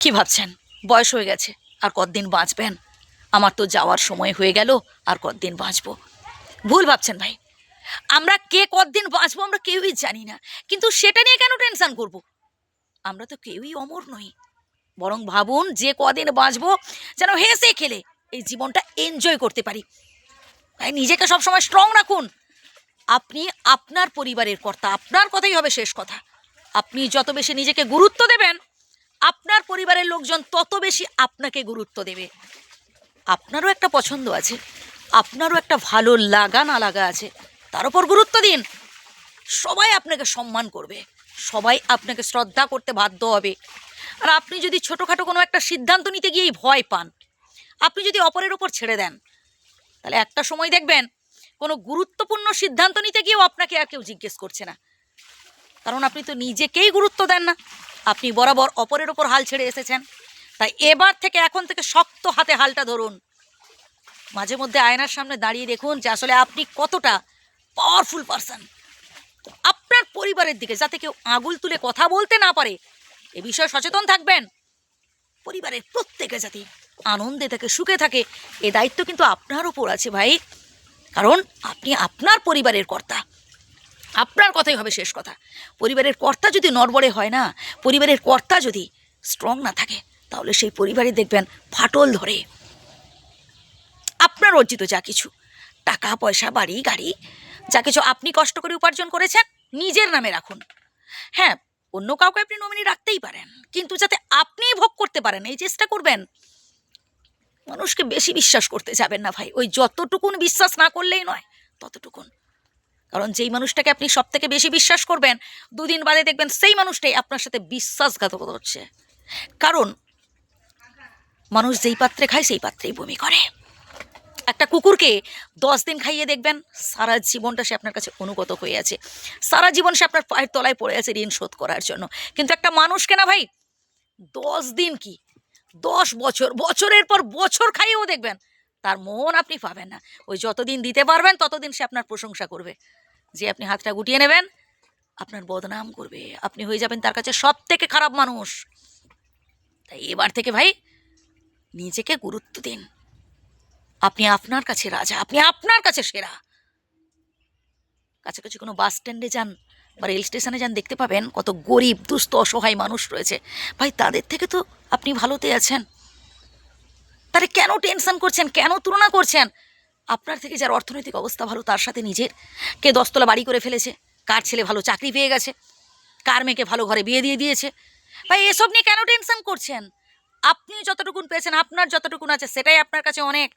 কি ভাবছেন বয়স হয়ে গেছে আর কতদিন বাঁচবেন? আমার তো যাওয়ার সময় হয়ে গেল, আর কতদিন বাঁচবো? ভুল ভাবছেন ভাই। আমরা কে কতদিন বাঁচবো আমরা কেউই জানি না, কিন্তু সেটা নিয়ে কেন টেনশন করব? আমরা তো কেউই অমর নই। বরং ভাবুন যে কদিন বাঁচবো যেন হেসে খেলে এই জীবনটা এনজয় করতে পারি। তাই নিজেকে সবসময় স্ট্রং রাখুন। আপনি আপনার পরিবারের কর্তা, আপনার কথাই হবে শেষ কথা। আপনি যত বেশি নিজেকে গুরুত্ব দেবেন, আপনার পরিবারের লোকজন তত বেশি আপনাকে গুরুত্ব দেবে। আপনারও একটা পছন্দ আছে, আপনারও একটা ভালো লাগা না লাগা আছে, তার উপর গুরুত্ব দিন। সবাই আপনাকে সম্মান করবে, সবাই আপনাকে শ্রদ্ধা করতে বাধ্য হবে। আর আপনি যদি ছোটোখাটো কোনো একটা সিদ্ধান্ত নিতে গিয়েই ভয় পান, আপনি যদি অপরের ওপর ছেড়ে দেন, তাহলে একটা সময় দেখবেন কোনো গুরুত্বপূর্ণ সিদ্ধান্ত নিতে গিয়েও আপনাকে আর কেউ জিজ্ঞেস করছে না। কারণ আপনি তো নিজেকেই গুরুত্ব দেন না, আপনি বরাবর অপরের ওপর হাল ছেড়ে এসেছেন। তাই এবার থেকে, এখন থেকে শক্ত হাতে হালটা ধরুন। মাঝে মধ্যে আয়নার সামনে দাঁড়িয়ে দেখুন যে আসলে আপনি কতটা পাওয়ারফুল পারসন। আপনার পরিবারের দিকে যাতে কেউ আঙুল তুলে কথা বলতে না পারে, এ বিষয়ে সচেতন থাকবেন। পরিবারের প্রত্যেকে যাতে আনন্দে থাকে, সুখে থাকে, এ দায়িত্ব কিন্তু আপনার উপর আছে ভাই। কারণ আপনি আপনার পরিবারের কর্তা, আপনার কথাই হবে শেষ কথা। পরিবারের কর্তা যদি নড়বড়ে হয় না, পরিবারের কর্তা যদি স্ট্রং না থাকে, তাহলে সেই পরিবারে দেখবেন ফাটল ধরে। আপনার অর্জিত যা কিছু টাকা পয়সা, বাড়ি গাড়ি, যা কিছু আপনি কষ্ট করে উপার্জন করেছেন, নিজের নামে রাখুন। হ্যাঁ, অন্য কাউকে আপনি নমিনি রাখতেই পারেন, কিন্তু যাতে আপনিই ভোগ করতে পারেন এই চেষ্টা করবেন। মানুষকে বেশি বিশ্বাস করতে যাবেন না ভাই, ওই যতটুকুন বিশ্বাস না করলেই নয় ততটুকুন। কারণ যেই মানুষটাকে আপনি সব থেকে বেশি বিশ্বাস করবেন, দুদিন বাদে দেখবেন সেই মানুষটাই আপনার সাথে বিশ্বাসঘাতকতা হচ্ছে। কারণ মানুষ যেই পাত্রে খায় সেই পাত্রেই বমি করে। একটা কুকুরকে 10 দিন খাইয়ে দেখবেন সারা জীবনটা সে আপনার কাছে অনুগত হয়ে আছে, সারা জীবন সে আপনার পায়ের তলায় পড়ে আছে ঋণ শোধ করার জন্য। কিন্তু একটা মানুষকে না ভাই, 10 দিন কি 10 বছর, বছরের পর বছর খাইয়েও দেখবেন তার মন আপনি পাবেন না। ওই যতদিন দিতে পারবেন ততদিন সে আপনার প্রশংসা করবে। যে আপনি হাতটা গুটিয়ে নেবেন, আপনার বদনাম করবে, আপনি হয়ে যাবেন তার কাছে সব থেকে খারাপ মানুষ। তাই এবার থেকে ভাই নিজেকে গুরুত্ব দিন। আপনি আপনার কাছে রাজা, আপনি আপনার কাছে সেরা। কাছাকাছি কোনো বাস স্ট্যান্ডে যান বা রেল স্টেশনে যান, দেখতে পাবেন কত গরিব দুস্থ অসহায় মানুষ রয়েছে। ভাই তাদের থেকে তো আপনি ভালোতে আছেন, তাহলে কেন টেনশন করছেন, কেন তুলনা করছেন? আপনার থেকে যার অর্থনৈতিক অবস্থা ভালো, তার সাথে নিজের কে 10 তলা বাড়ি করে ফেলেছে, কার ছেলে ভালো চাকরি পেয়ে গেছে, কার মেয়েকে ভালো ঘরে বিয়ে দিয়ে দিয়েছে। ভাই এসব নিয়ে কেন টেনশন করছেন? আপনি যতটুকুন পেয়েছেন, আপনার যতটুকুন আছে সেটাই আপনার কাছে অনেক।